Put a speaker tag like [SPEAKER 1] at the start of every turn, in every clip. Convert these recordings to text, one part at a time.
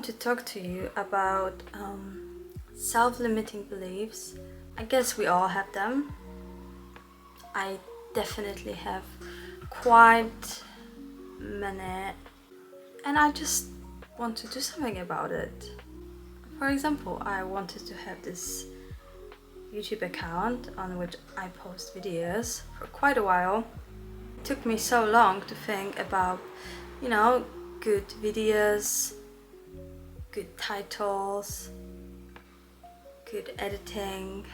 [SPEAKER 1] want to talk to you about self-limiting beliefs. I guess we all have them. I definitely have quite many, and I just want to do something about it. For example, I wanted to have this YouTube account on which I post videos for quite a while. It took me so long to think about, good videos, good titles, good editing,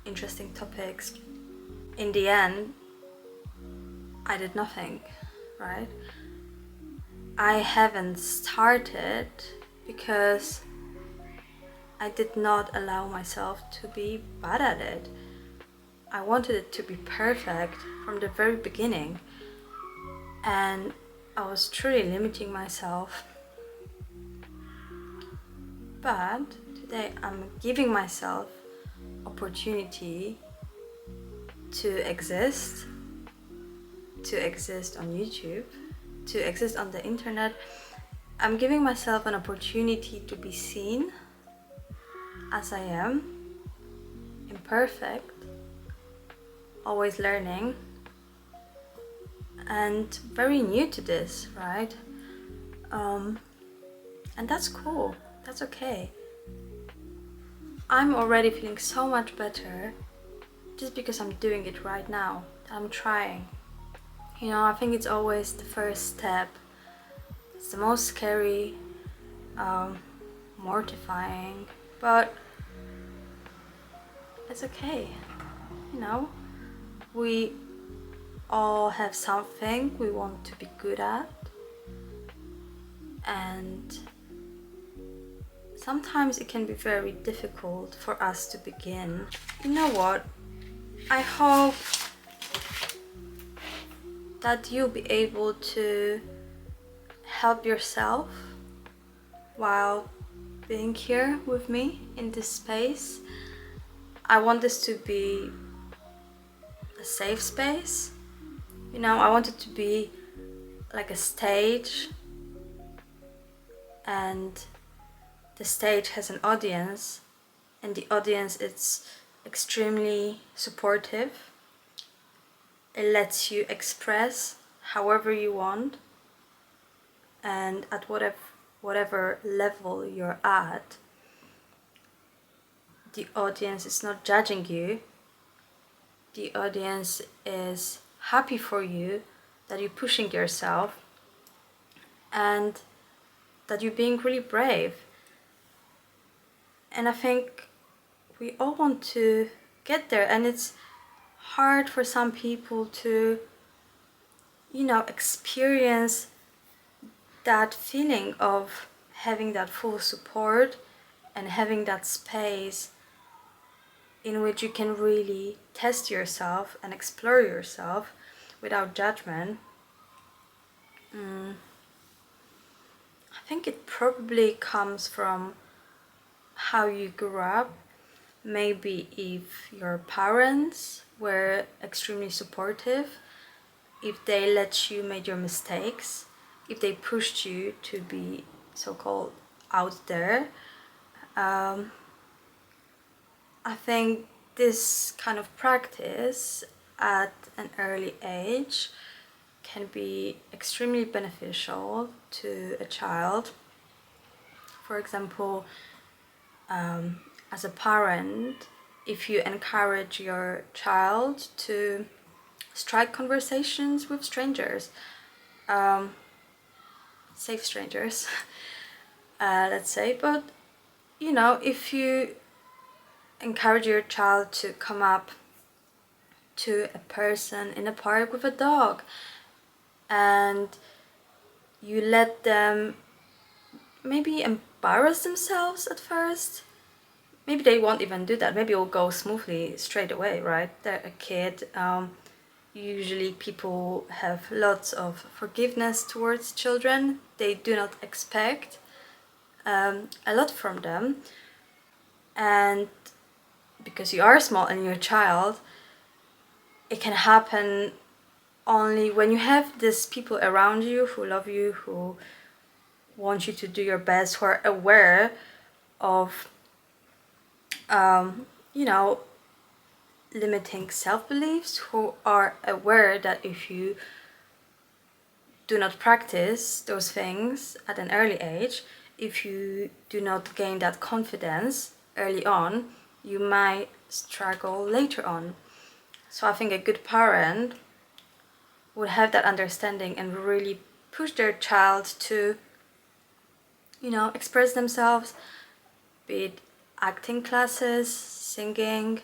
[SPEAKER 1] interesting topics. In the end, I did nothing, right? I haven't started because I did not allow myself to be bad at it. I wanted it to be perfect from the very beginning, and I was truly limiting myself. But today I'm giving myself opportunity to exist on YouTube, to exist on the internet. I'm giving myself an opportunity to be seen as I am, imperfect, always learning, and very new to this, right? And that's cool, that's okay. I'm already feeling so much better just because I'm doing it right now. I'm trying. I think it's always the first step. It's the most scary, mortifying, but it's okay. We all have something we want to be good at, and sometimes it can be very difficult for us to begin. You know what? I hope that you'll be able to help yourself while being here with me in this space. I want this to be a safe space. I want it to be like a stage, and the stage has an audience, and the audience is extremely supportive. It lets you express however you want, and at whatever level you're at. The audience is not judging you. The audience is happy for you, that you're pushing yourself, and that you're being really brave. And I think we all want to get there, and it's hard for some people to, experience that feeling of having that full support and having that space in which you can really test yourself and explore yourself without judgment. I think it probably comes from how you grew up. Maybe if your parents were extremely supportive, if they let you make your mistakes, if they pushed you to be so-called out there. I think this kind of practice at an early age can be extremely beneficial to a child. For example, as a parent, if you encourage your child to strike conversations with strangers, safe strangers, let's say, but if you encourage your child to come up to a person in a park with a dog, and you let them maybe embarrass themselves at first. Maybe they won't even do that. Maybe it will go smoothly straight away, right? They're a kid. Usually people have lots of forgiveness towards children. They do not expect a lot from them. And because you are small and you're a child, it can happen only when you have these people around you who love you, who want you to do your best, who are aware of, you know, limiting self-beliefs, who are aware that if you do not practice those things at an early age, if you do not gain that confidence early on, you might struggle later on. So I think a good parent would have that understanding and really push their child to, you know, express themselves, be it acting classes, singing.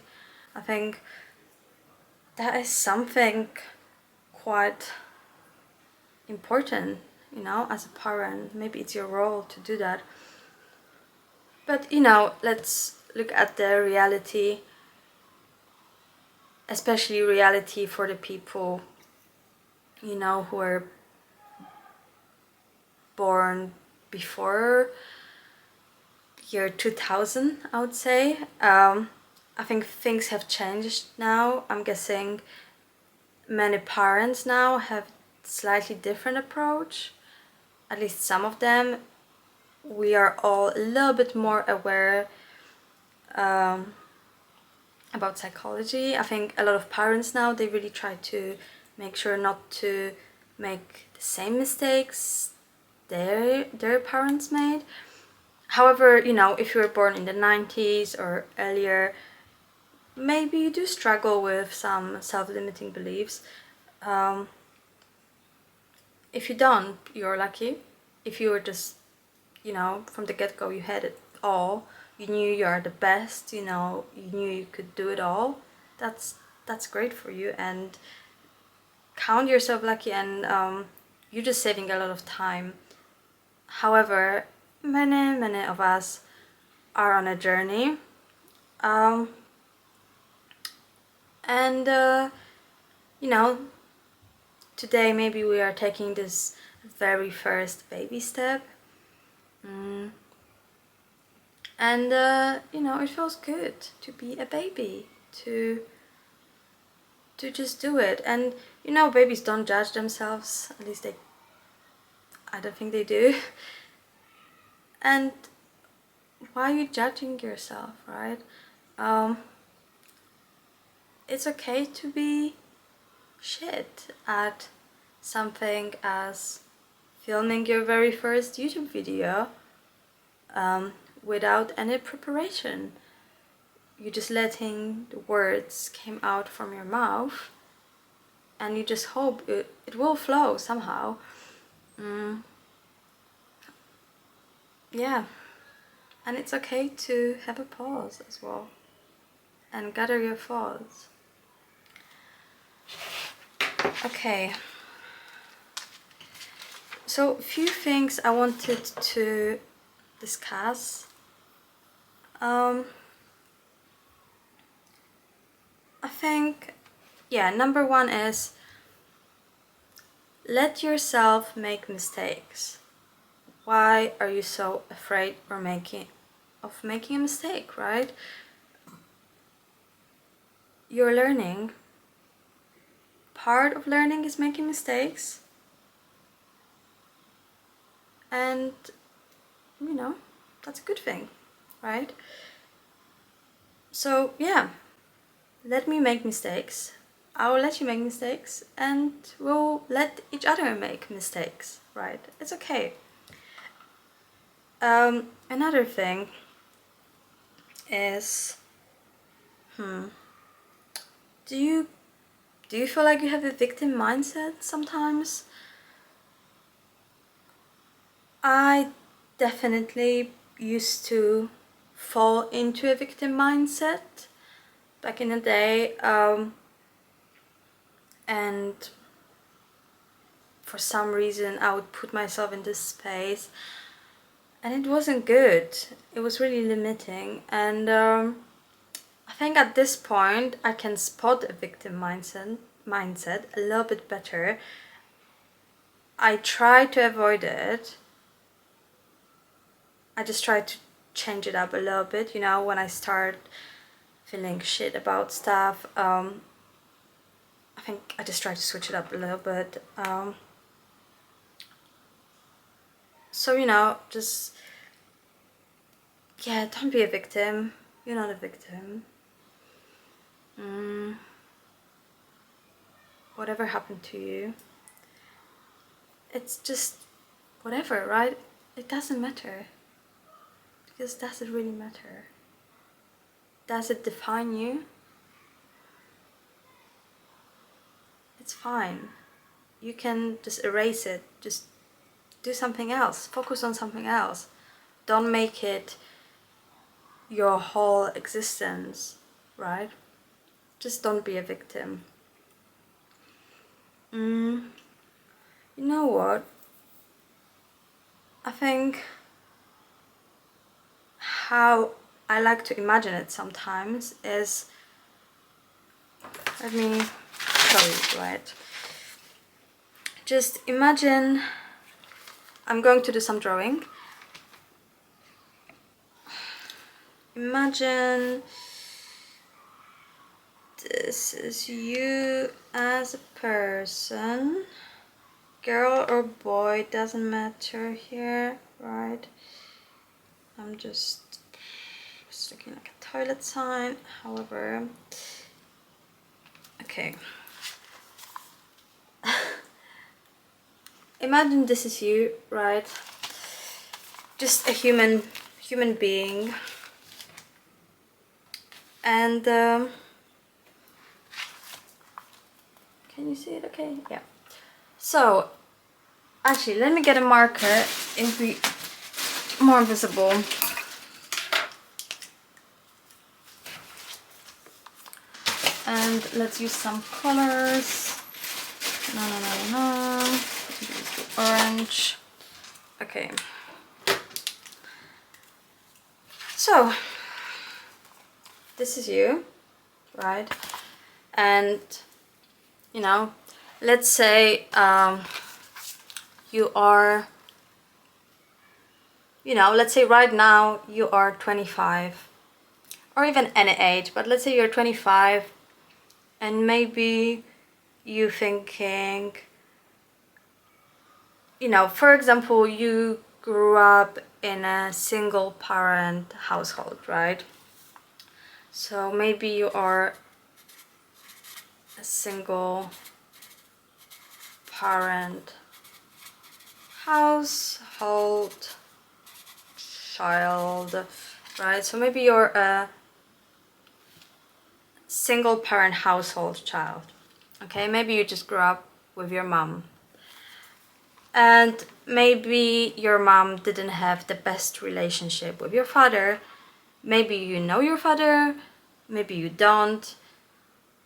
[SPEAKER 1] I think that is something quite important, you know, as a parent. Maybe it's your role to do that. But, you know, let's look at the reality, especially reality for the people, you know, who are born before year 2000, I would say. I think things have changed now. I'm guessing many parents now have slightly different approach, at least some of them. We are all a little bit more aware about psychology. I think a lot of parents now, they really try to make sure not to make the same mistakes their parents made. However, you know, if you were born in the 90s or earlier, maybe you do struggle with some self-limiting beliefs. If you don't, you're lucky. If you were just, you know, from the get-go you had it all, you knew you are the best, you know, you knew you could do it all, that's great for you, and count yourself lucky, and you're just saving a lot of time. However, many of us are on a journey, and you know, today maybe we are taking this very first baby step, and you know, it feels good to be a baby, to just do it. And you know, babies don't judge themselves, at least I don't think they do. And why are you judging yourself, right? It's okay to be shit at something as filming your very first YouTube video without any preparation. You're just letting the words came out from your mouth, and you just hope it will flow somehow. Yeah, and it's okay to have a pause as well and gather your thoughts. Okay, so a few things I wanted to discuss. I think, yeah, number one is let yourself make mistakes. Why are you so afraid of making a mistake, right? You're learning. Part of learning is making mistakes. And, you know, that's a good thing, right? So, yeah, let me make mistakes. I will let you make mistakes, and we'll let each other make mistakes, right? It's okay. Another thing is, do you feel like you have a victim mindset sometimes? I definitely used to fall into a victim mindset back in the day, and for some reason I would put myself in this space, and it wasn't good. It was really limiting, and I think at this point I can spot a victim mindset a little bit better. I try to avoid it. I just try to change it up a little bit, you know, when I start feeling shit about stuff. I think I just try to switch it up a little bit. So, you know, just, yeah, don't be a victim. You're not a victim. Whatever happened to you, it's just whatever, right? It doesn't matter. Because does it really matter? Does it define you? It's fine. You can just erase it. Just do something else. Focus on something else. Don't make it your whole existence, right? Just don't be a victim. You know what? I think how I like to imagine it sometimes is, let me show you, right? Just imagine, I'm going to do some drawing. Imagine this is you as a person, girl or boy, doesn't matter here, right? I'm just looking like a toilet sign, however, okay. Imagine this is you, right? Just a human being, and can you see it? Okay, yeah. So actually, let me get a marker. It'll be more visible. And let's use some colors. No. Use the orange. Okay. So this is you, right? And you know, let's say you are, you know, let's say right now you are 25, or even any age, but let's say you're 25, and maybe you thinking, you know, for example, you grew up in a single parent household, right? So maybe you are a single parent household child, right? So maybe you're a single parent household child, okay? Maybe you just grew up with your mom, and maybe your mom didn't have the best relationship with your father. Maybe you know your father, maybe you don't,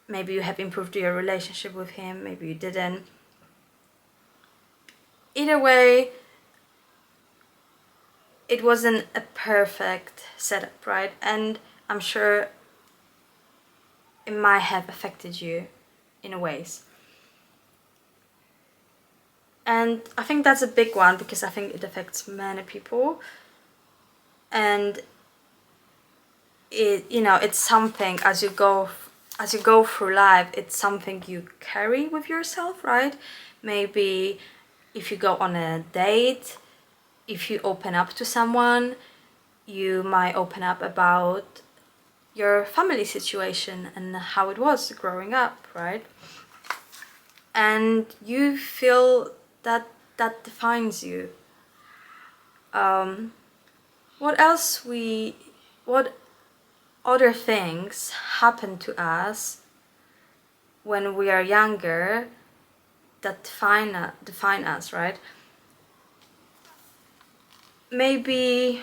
[SPEAKER 1] maybe you have improved your relationship with him, maybe you didn't. Either way, it wasn't a perfect setup, right? And I'm sure it might have affected you in ways. And I think that's a big one, because I think it affects many people. And it, you know, it's something as you go through life, it's something you carry with yourself, right? Maybe if you go on a date, if you open up to someone, you might open up about your family situation and how it was growing up, right? And you feel that that defines you. What other things happen to us when we are younger that define us, right? Maybe,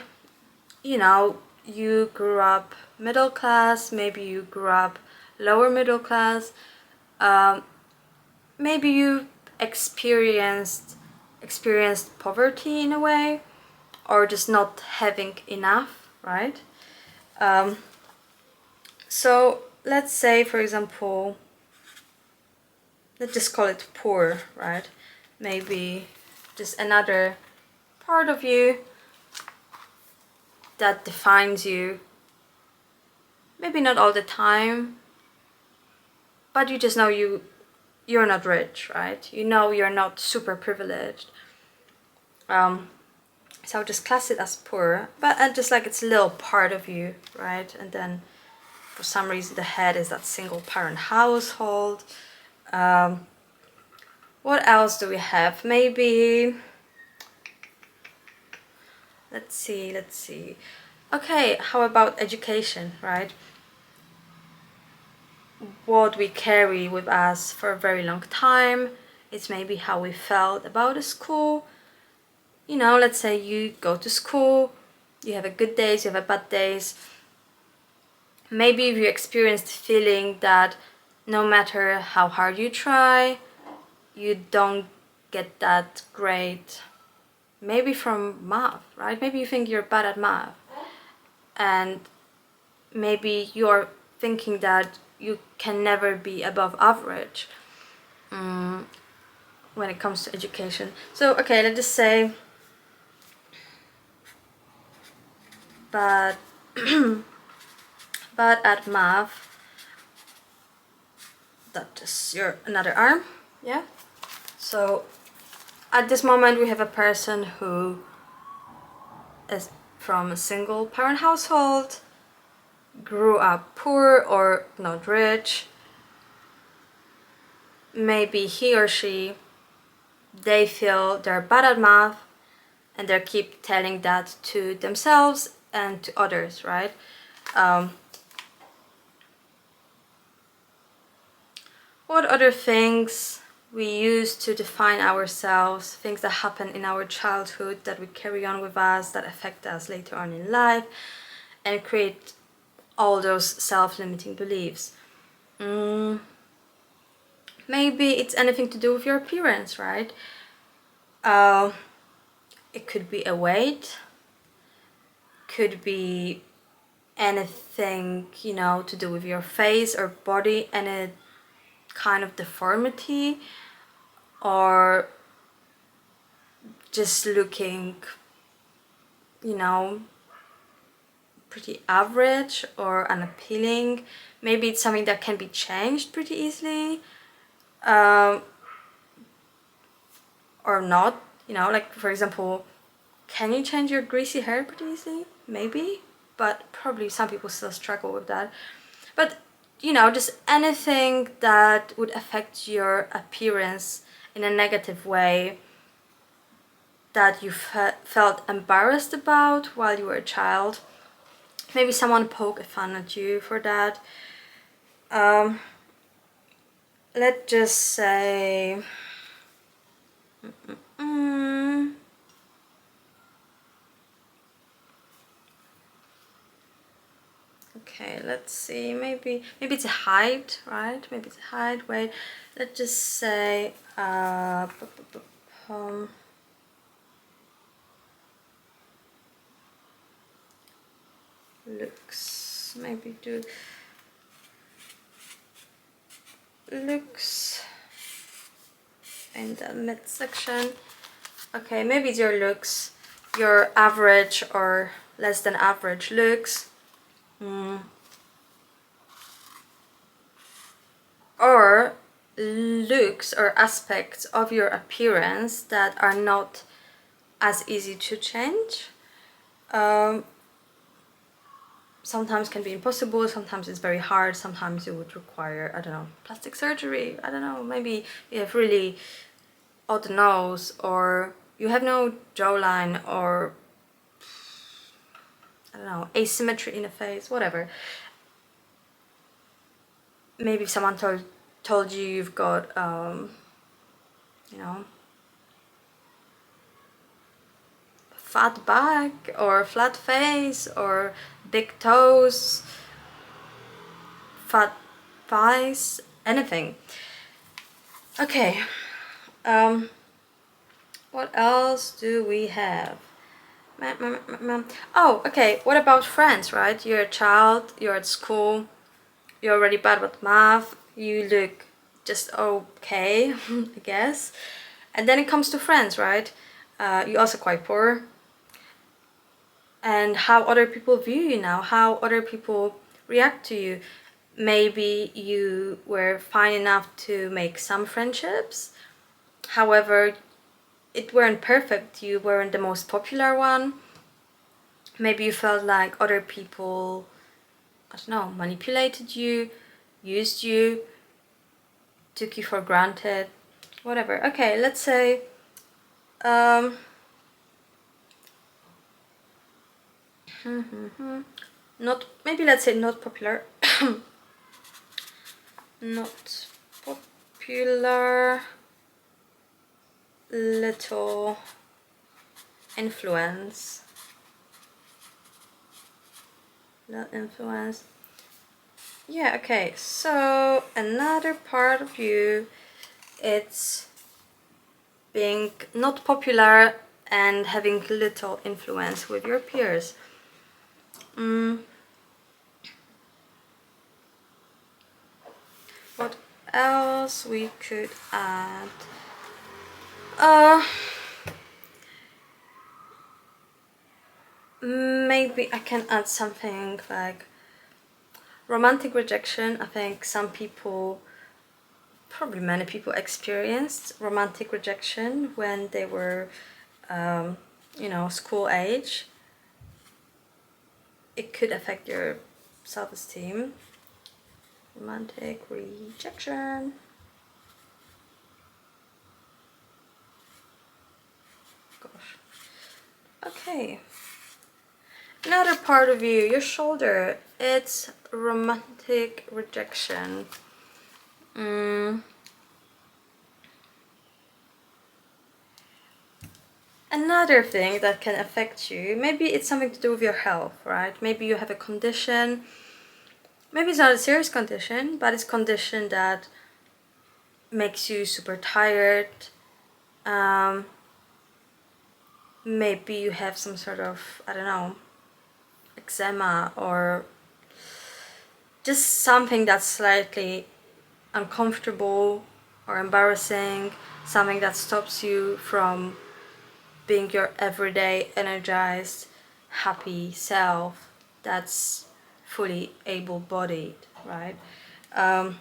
[SPEAKER 1] you know, you grew up middle class, maybe you grew up lower middle class, maybe you experienced poverty in a way, or just not having enough, right? So let's say, for example, let's just call it poor, right? Maybe just another part of you that defines you. Maybe not all the time, but you just know you're not rich, right? You know you're not super privileged. So just class it as poor, but just like it's a little part of you, right? And then for some reason the head is that single parent household. What else do we have? Maybe, let's see. Okay, how about education, right? What we carry with us for a very long time. It's maybe how we felt about a school. You know, let's say you go to school, you have a good days, you have a bad days. Maybe you experienced the feeling that no matter how hard you try, you don't get that grade. Maybe from math, right? Maybe you think you're bad at math. And maybe you're thinking that you can never be above average when it comes to education. So, okay, let's just say, but bad at math. That is your another arm, yeah. So at this moment we have a person who is from a single parent household, grew up poor or not rich. Maybe he or she, they feel they're bad at math and they keep telling that to themselves and to others, right? What other things we use to define ourselves, things that happen in our childhood that we carry on with us, that affect us later on in life, and create all those self-limiting beliefs. Maybe it's anything to do with your appearance, right? It could be a weight, could be anything, you know, to do with your face or body, any kind of deformity, or just looking, you know, pretty average or unappealing. Maybe it's something that can be changed pretty easily, or not, you know, like for example, can you change your greasy hair pretty easily? Maybe, but probably some people still struggle with that. But you know, just anything that would affect your appearance in a negative way that you felt embarrassed about while you were a child. Maybe someone poked fun at you for that. Let's just say okay, let's see, maybe it's a height, right? Maybe it's a height, wait, let's just say looks, maybe do looks in the midsection. Okay, maybe it's your looks, your average or less than average looks. Or looks or aspects of your appearance that are not as easy to change. Sometimes can be impossible, sometimes it's very hard, sometimes it would require, I don't know, plastic surgery, I don't know, maybe you have really odd nose, or you have no jawline, or I don't know, asymmetry in the face, whatever. Maybe someone told you you've got, you know, fat back, or flat face, or big toes, fat thighs, anything. Okay, what else do we have? Oh, okay, what about friends, right? You're a child, you're at school, you're already bad with math, you look just okay, I guess. And then it comes to friends, right? You're also quite poor. And how other people view you now, how other people react to you. Maybe you were fine enough to make some friendships. However, it weren't perfect, you weren't the most popular one. Maybe you felt like other people, I don't know, manipulated you, used you, took you for granted, whatever. Okay, let's say not, maybe let's say not popular. Not popular, little influence. Little influence. Yeah, okay, so another part of you, it's being not popular and having little influence with your peers. What else we could add? Maybe I can add something like romantic rejection. I think some people, probably many people, experienced romantic rejection when they were, you know, school age. It could affect your self-esteem. Romantic rejection. Gosh. Okay. Another part of you, your shoulder, it's romantic rejection. Another thing that can affect you, maybe it's something to do with your health, right? Maybe you have a condition, maybe it's not a serious condition, but it's a condition that makes you super tired. Maybe you have some sort of, I don't know, eczema, or just something that's slightly uncomfortable or embarrassing, something that stops you from being your everyday energized, happy self that's fully able-bodied, right? I'll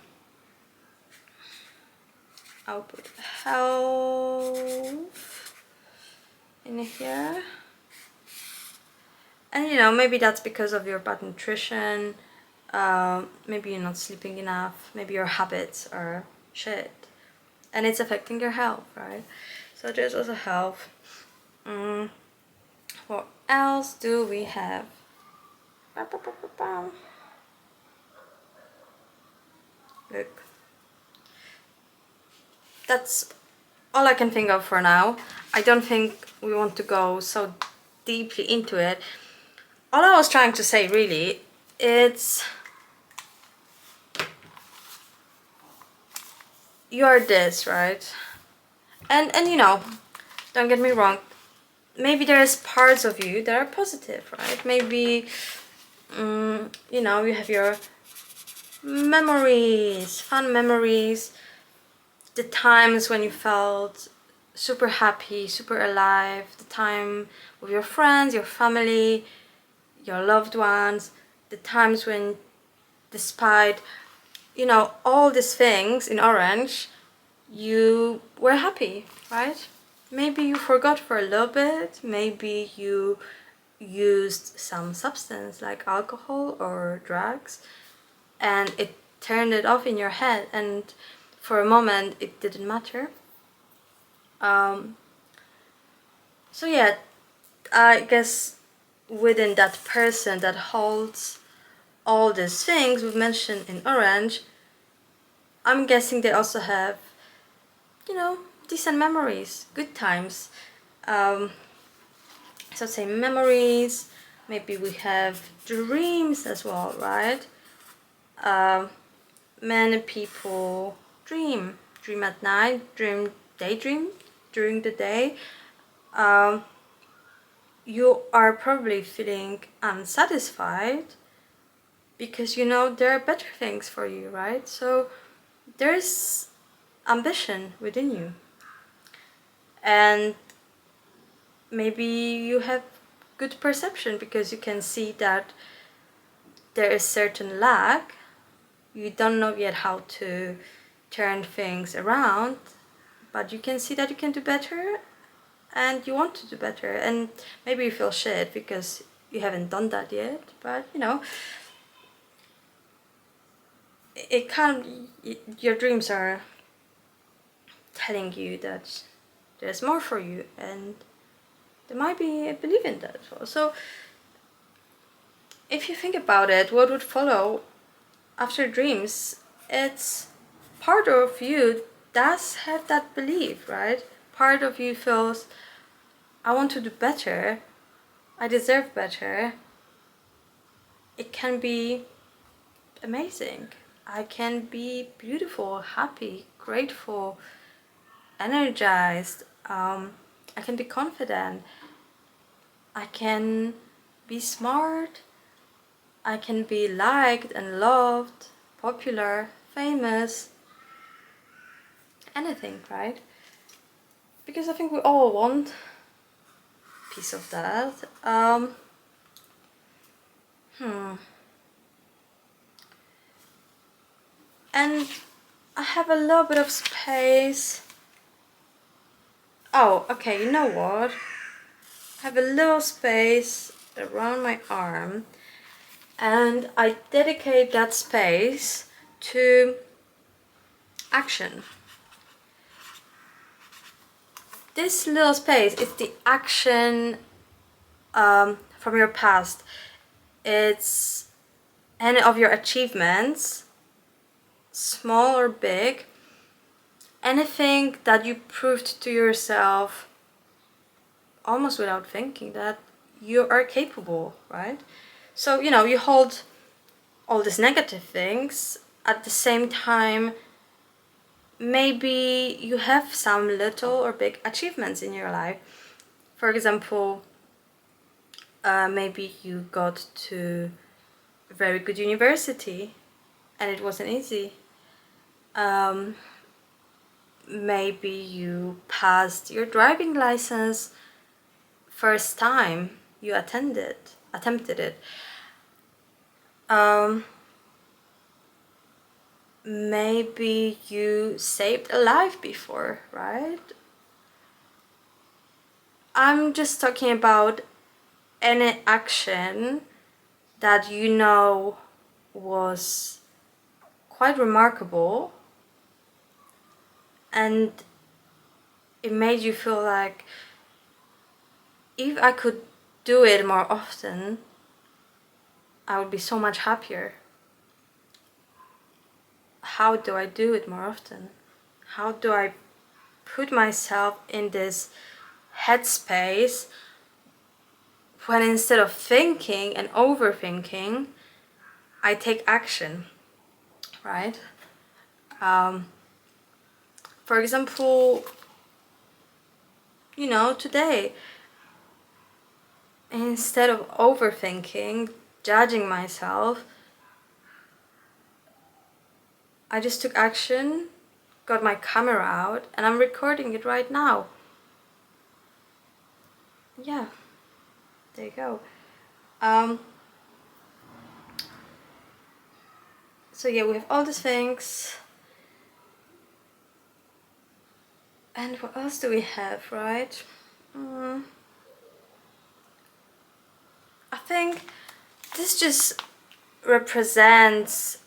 [SPEAKER 1] put health in here. And you know, maybe that's because of your bad nutrition, maybe you're not sleeping enough, maybe your habits are shit, and it's affecting your health, right? So there's also health. What else do we have? Look, that's all I can think of for now. I don't think we want to go so deeply into it. All I was trying to say, really, it's you're this, right? And you know, don't get me wrong, maybe there's parts of you that are positive, right? Maybe you know, you have your memories, fun memories, the times when you felt super happy, super alive, the time with your friends, your family, your loved ones, the times when, despite, you know, all these things in orange, you were happy, right? Maybe you forgot for a little bit, maybe you used some substance like alcohol or drugs, and it turned it off in your head, and for a moment it didn't matter. So yeah, I guess within that person that holds all these things we've mentioned in orange, I'm guessing they also have, you know, decent memories, good times. So say memories, maybe we have dreams as well, right? Many people dream at night, daydream during the day. You are probably feeling unsatisfied because you know there are better things for you, right? So there's ambition within you, and maybe you have good perception because you can see that there is certain lack. You don't know yet how to turn things around, but you can see that you can do better, and you want to do better, and maybe you feel shit because you haven't done that yet, but you know, it can't, your dreams are telling you that there's more for you, and there might be a belief in that as well. So if you think about it, what would follow after dreams, it's part of you does have that belief, right? Part of you feels, I want to do better, I deserve better. It can be amazing. I can be beautiful, happy, grateful, energized. I can be confident. I can be smart. I can be liked and loved, popular, famous, anything, right? Because I think we all want a piece of that. And I have a little bit of space. Oh, okay, you know what? I have a little space around my arm, and I dedicate that space to action. This little space is the action from your past. It's any of your achievements, small or big, anything that you proved to yourself almost without thinking that you are capable, right? So, you know, you hold all these negative things, at the same time maybe you have some little or big achievements in your life. For example, maybe you got to a very good university and it wasn't easy. Maybe you passed your driving license first time you attempted it. Maybe you saved a life before, right? I'm just talking about any action that you know was quite remarkable, and it made you feel like, if I could do it more often, I would be so much happier. How do I do it more often? How do I put myself in this headspace when instead of thinking and overthinking, I take action, right? For example, you know, today, instead of overthinking, judging myself, I just took action, got my camera out, and I'm recording it right now. Yeah, there you go. So yeah, we have all these things. And what else do we have, right? I think this just represents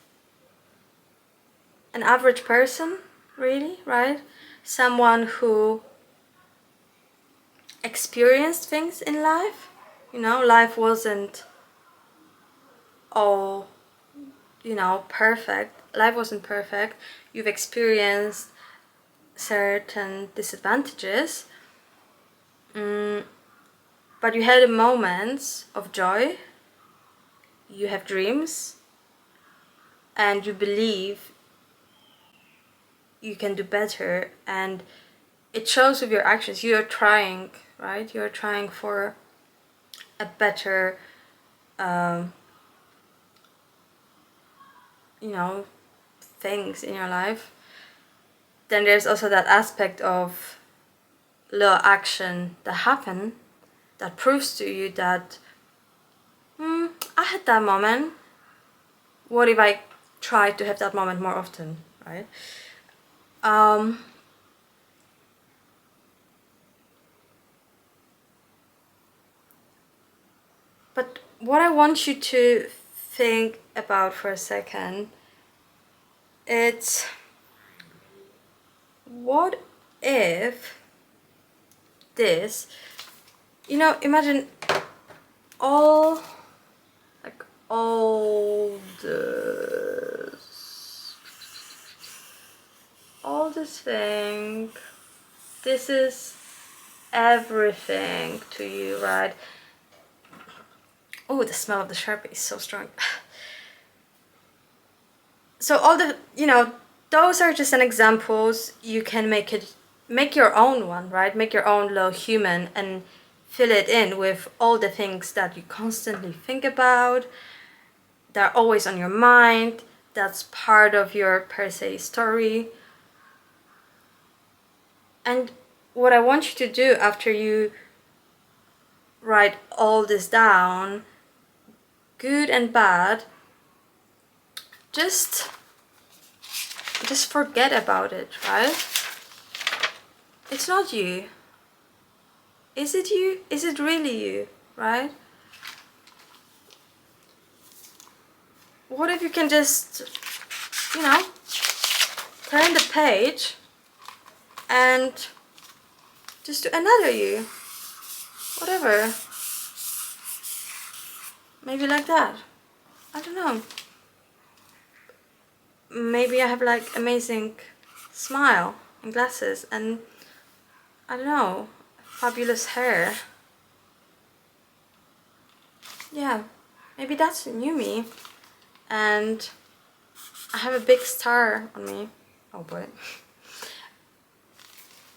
[SPEAKER 1] an average person, really, right? Someone who experienced things in life. You know, life wasn't all, you know, perfect. Life wasn't perfect. You've experienced certain disadvantages, but you had moments of joy, you have dreams, and you believe you can do better, and it shows with your actions. You are trying, right? You are trying for a better, you know, things in your life. Then there's also that aspect of little action that happen that proves to you that I had that moment. What if I try to have that moment more often, right? what I want you to think about for a second, it's what if this, you know, imagine all this thing, this is everything to you, right? Oh, the smell of the Sharpie is so strong. So all the, you know, those are just an examples. You can make your own one, right? Make your own little human and fill it in with all the things that you constantly think about, that are always on your mind, that's part of your per se story. And what I want you to do after you write all this down, good and bad, just forget about it, right? It's not you. Is it you? Is it really you, right? What if you can just, you know, turn the page and just do another you? Whatever. Maybe like that. I don't know. Maybe I have like amazing smile and glasses and I don't know, fabulous hair. Yeah, maybe that's the new me. And I have a big star on me. Oh boy.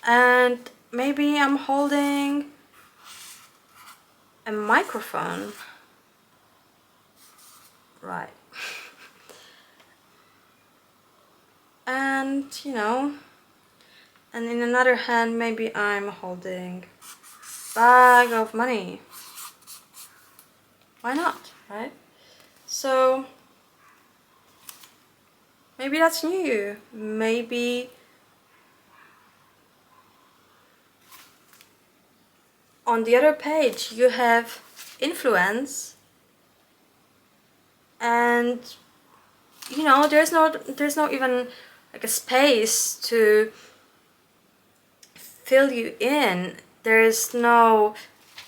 [SPEAKER 1] And maybe I'm holding a microphone. Right. And, you know, and in another hand, maybe I'm holding a bag of money. Why not, right? So, maybe that's new. Maybe on the other page you have influence, and you know, there's no even like a space to fill you in. There's no,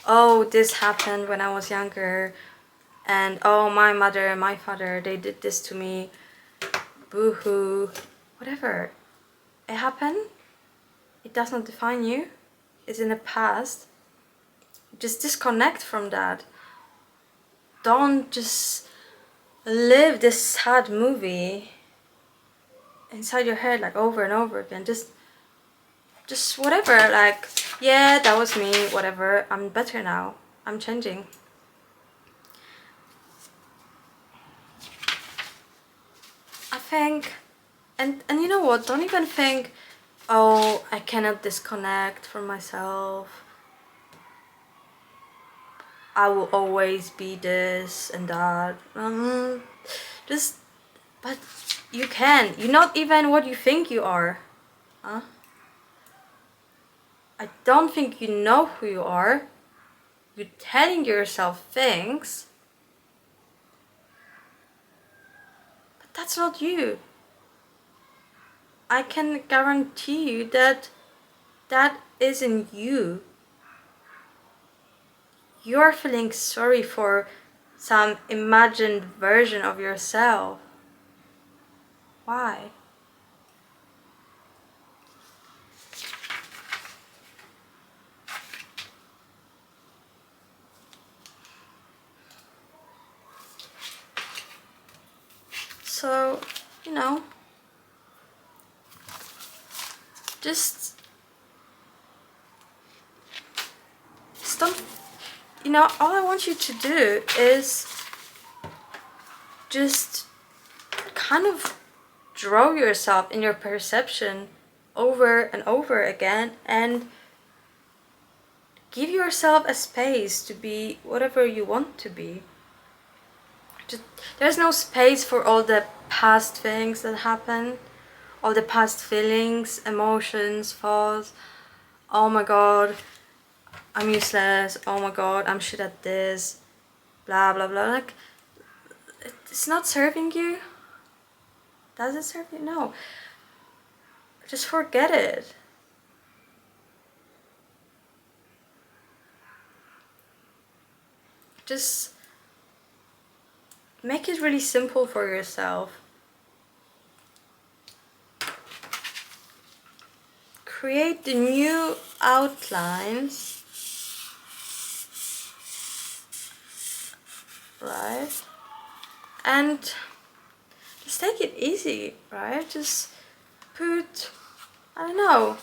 [SPEAKER 1] oh, this happened when I was younger, and oh, my mother and my father, they did this to me, boo-hoo, whatever. It happened, it does not define you, it's in the past. Just disconnect from that. Don't just live this sad movie inside your head like over and over again. Just whatever, like, yeah, that was me, whatever, I'm better now, I'm changing. I think, and you know what, don't even think, oh, I cannot disconnect from myself, I will always be this and that. Just, but you can. You're not even what you think you are. Huh? I don't think you know who you are. You're telling yourself things, but that's not you. I can guarantee you that that isn't you. You're feeling sorry for some imagined version of yourself. Why? So, you know, just don't, you know, all I want you to do is just kind of draw yourself in your perception over and over again and give yourself a space to be whatever you want to be. Just, there's no space for all the past things that happened, all the past feelings, emotions, thoughts. Oh my god, I'm useless. Oh my god, I'm shit at this. blah blah blah. Like, it's not serving you. Does it serve you? No. Just forget it. Just make it really simple for yourself. Create the new outlines, right? And just take it easy, right? Just put, I don't know,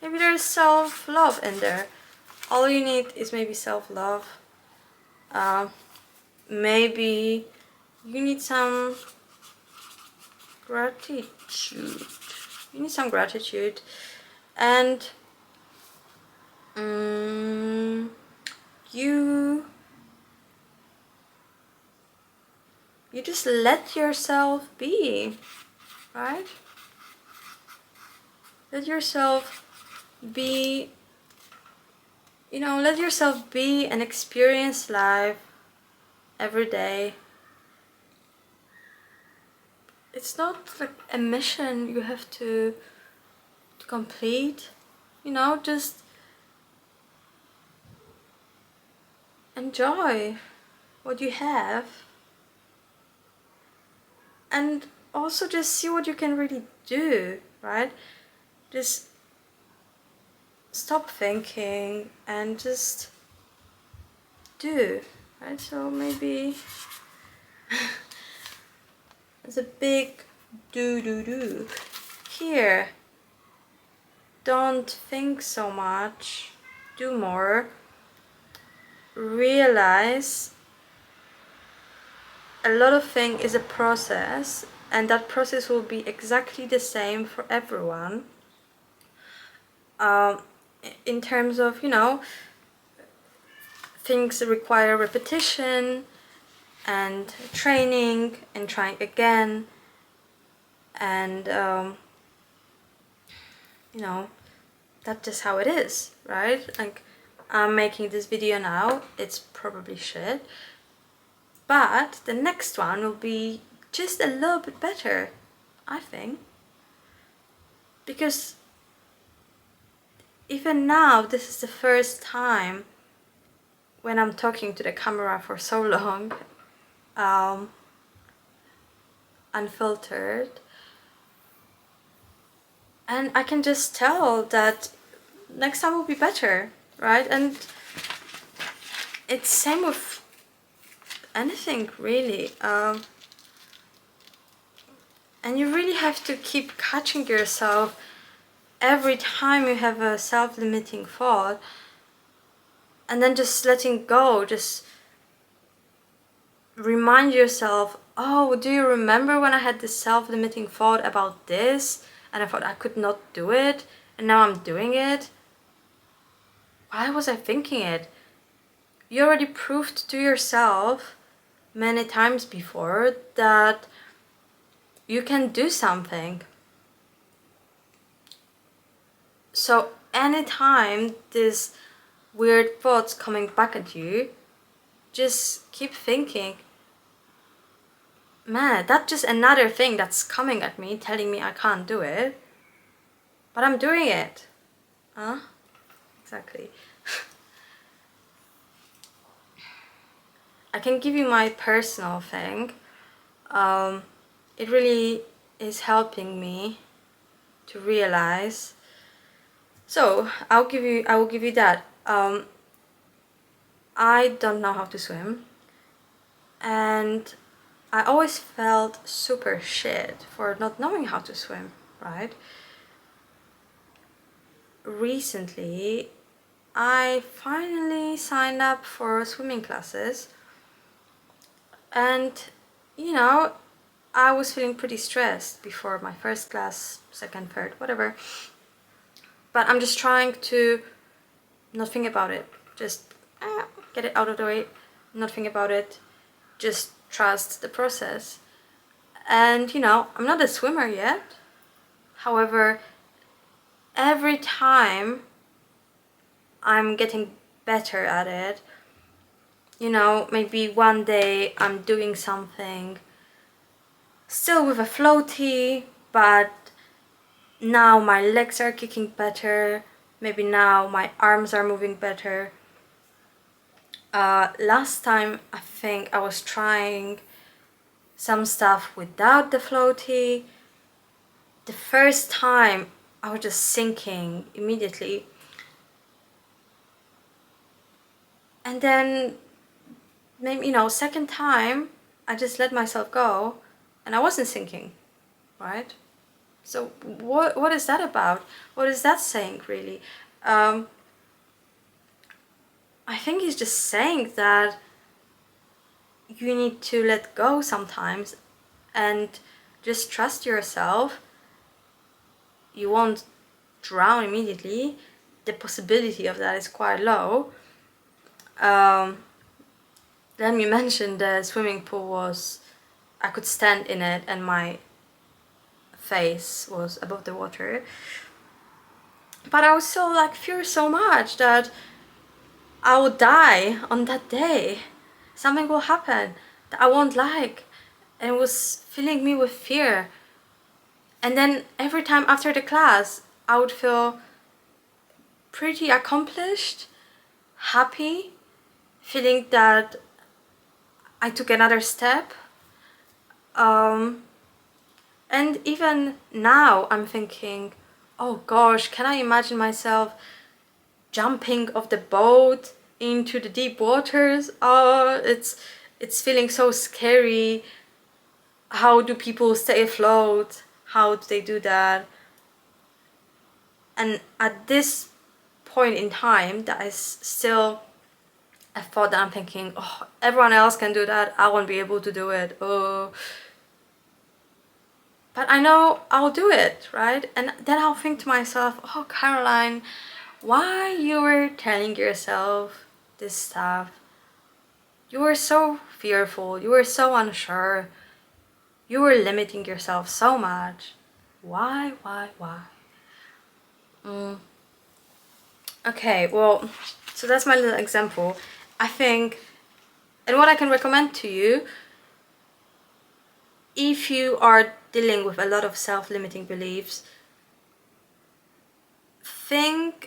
[SPEAKER 1] maybe there's self-love in there. All you need is maybe self-love. Maybe you need some gratitude. You need some gratitude. And you just let yourself be, right? Let yourself be, let yourself be and experience life every day. It's not like a mission you have to complete, just enjoy what you have. And also just see what you can really do, right? Just stop thinking and just do, right? So maybe there's a big do. Here, don't think so much, do more. Realize a lot of things is a process, and that process will be exactly the same for everyone. In terms of, things require repetition and training and trying again, and that's just how it is, right? Like, I'm making this video now, it's probably shit, but the next one will be just a little bit better, I think, because even now this is the first time when I'm talking to the camera for so long, unfiltered, and I can just tell that next time will be better, right? And it's same with anything, really. And you really have to keep catching yourself every time you have a self-limiting thought, and then just letting go. Just remind yourself, oh, do you remember when I had this self-limiting thought about this and I thought I could not do it, and now I'm doing it? Why was I thinking it? You already proved to yourself many times before that you can do something. So anytime this weird thoughts coming back at you, just keep thinking, man, that's just another thing that's coming at me, telling me I can't do it, but I'm doing it. Huh? Exactly. I can give you my personal thing. It really is helping me to realize. So I will give you that. I don't know how to swim, and I always felt super shit for not knowing how to swim, right? Recently, I finally signed up for swimming classes, and I was feeling pretty stressed before my first class, second, third, whatever. But I'm just trying to not think about it. Just get it out of the way, not think about it. Just trust the process. And I'm not a swimmer yet. However, every time I'm getting better at it, you know, maybe one day I'm doing something still with a floaty, but now my legs are kicking better, maybe now my arms are moving better. Last time I think I was trying some stuff without the floaty. The first time I was just sinking immediately, and then maybe, you know, second time I just let myself go and I wasn't sinking, right? So what is that about? What is that saying, really? I think he's just saying that you need to let go sometimes and just trust yourself. You won't drown immediately. The possibility of that is quite low. Then you mentioned the swimming pool was, I could stand in it and my face was above the water. But I was still like fear so much that I would die on that day. Something will happen that I won't like. And it was filling me with fear. And then every time after the class, I would feel pretty accomplished, happy, feeling that I took another step. And even now I'm thinking, oh gosh, can I imagine myself jumping off the boat into the deep waters? Oh, it's feeling so scary. How do people stay afloat? How do they do that? And at this point in time, that is still a thought that I'm thinking, oh, everyone else can do that, I won't be able to do it. Oh, but I know I'll do it, right? And then I'll think to myself, oh, Caroline, why you were telling yourself this stuff? You were so fearful, you were so unsure, you were limiting yourself so much. Why? Okay, well, so that's my little example. I think, and what I can recommend to you, if you are dealing with a lot of self-limiting beliefs,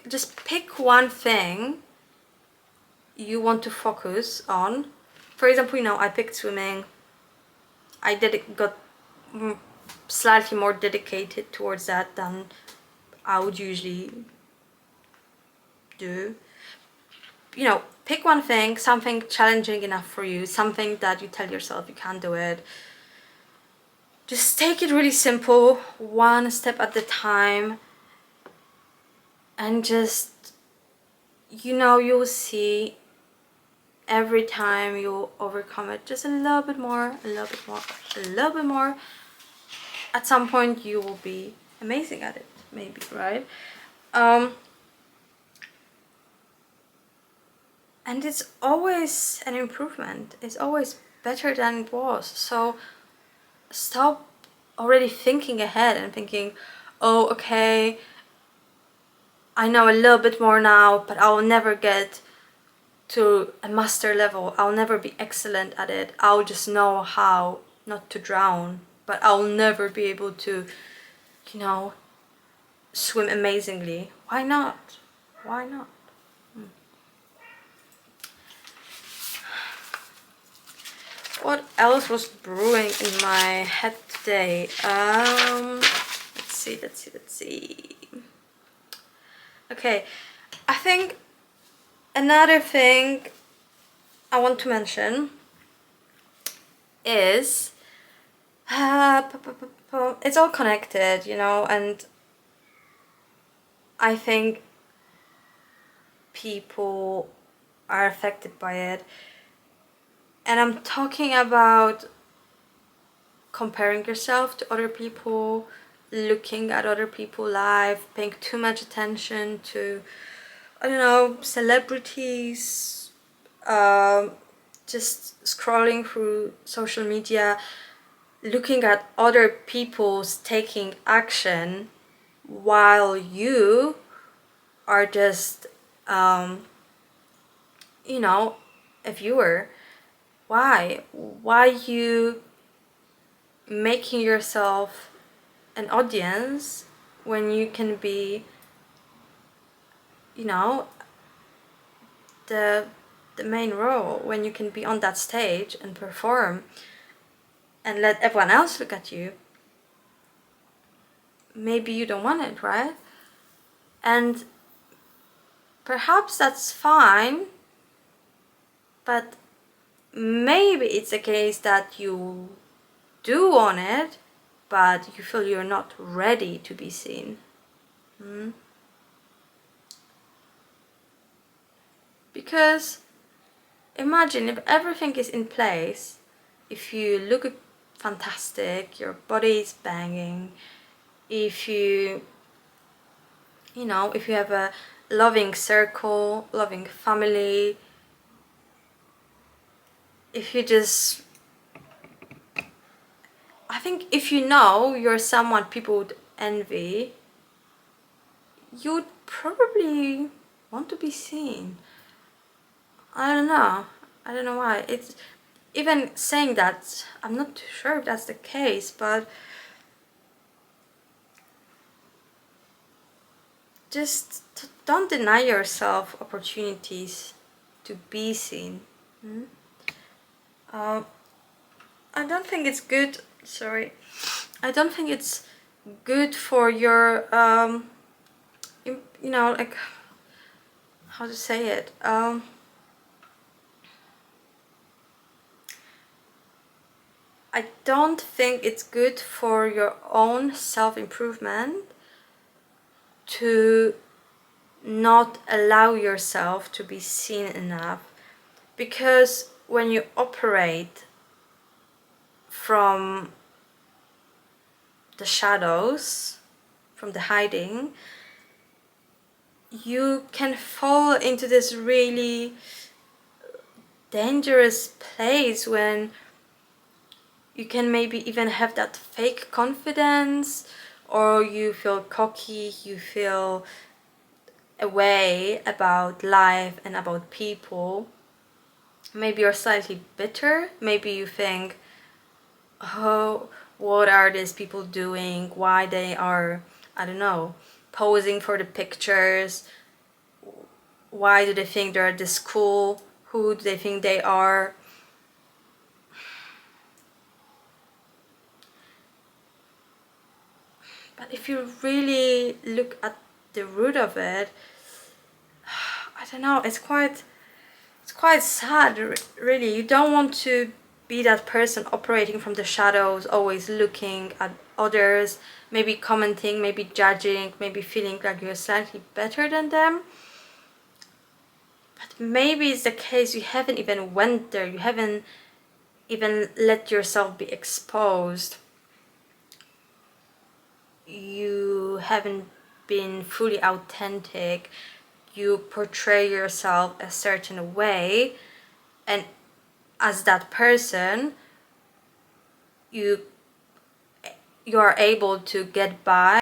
[SPEAKER 1] just pick one thing you want to focus on. For example, you know, I picked swimming. I got slightly more dedicated towards that than I would usually do. You know, pick one thing, something challenging enough for you, something that you tell yourself you can't do it. Just take it really simple, one step at a time, and just, you know, you'll see every time you overcome it just a little bit more, a little bit more, a little bit more. At some point you will be amazing at it, maybe, right? And it's always an improvement. It's always better than it was. So stop already thinking ahead and thinking, oh, okay, I know a little bit more now, but I'll never get to a master level. I'll never be excellent at it. I'll just know how not to drown, but I'll never be able to, you know, swim amazingly. Why not? Why not? What else was brewing in my head today? Let's see. Okay, I think another thing I want to mention is it's all connected, you know, and I think people are affected by it. And I'm talking about comparing yourself to other people, looking at other people's life, paying too much attention to, I don't know, celebrities, just scrolling through social media, looking at other people's taking action while you are just, you know, a viewer. Why you making yourself an audience when you can be, you know, the main role, when you can be on that stage and perform and let everyone else look at you? Maybe you don't want it, right? And perhaps that's fine, but maybe it's a case that you do want it, but you feel you're not ready to be seen. Because imagine if everything is in place, if you look fantastic, your body is banging, if you know, if you have a loving circle, loving family, if you just, I think if you know you're someone people would envy, you'd probably want to be seen. I don't know why. It's even saying that, I'm not too sure if that's the case, but just don't deny yourself opportunities to be seen. I don't think it's good, sorry, I don't think it's good for your, you know, like, how to say it, I don't think it's good for your own self-improvement to not allow yourself to be seen enough. Because when you operate from the shadows, from the hiding, you can fall into this really dangerous place when you can maybe even have that fake confidence, or you feel cocky, you feel a way about life and about people. Maybe you're slightly bitter, maybe you think, oh, what are these people doing, why they are, I don't know, posing for the pictures, why do they think they're this cool, who do they think they are? But if you really look at the root of it, I don't know, it's quite sad, really. You don't want to be that person operating from the shadows, always looking at others, maybe commenting, maybe judging, maybe feeling like you're slightly better than them. But maybe it's the case you haven't even went there, you haven't even let yourself be exposed, you haven't been fully authentic, you portray yourself a certain way, and as that person you are able to get by